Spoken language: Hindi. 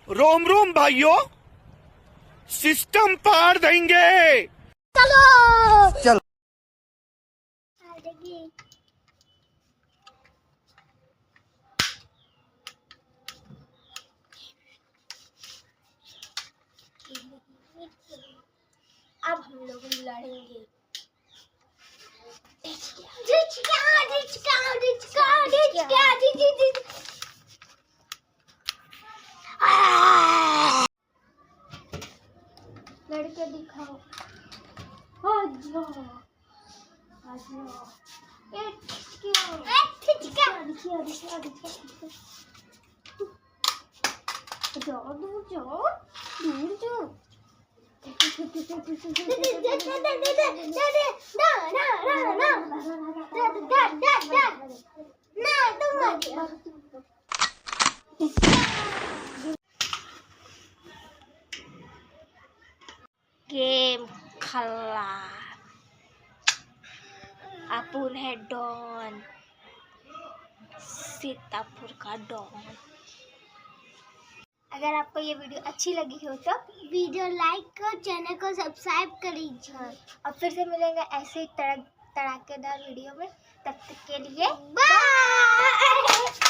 रोम रोम भाइयों, सिस्टम पार देंगे। चलो चलो अब हम लोग लड़ेंगे। लड़के दिखाओ। जाओ दूर जाओ, दूर जाओ। गेम खला अपुन है डॉन, सीतापुर का डॉन। अगर आपको ये वीडियो अच्छी लगी हो तो वीडियो लाइक और चैनल को सब्सक्राइब कर लीजिए। और फिर से मिलेंगे ऐसे ही तड़ाकेदार वीडियो में। तब तक के लिए बाय।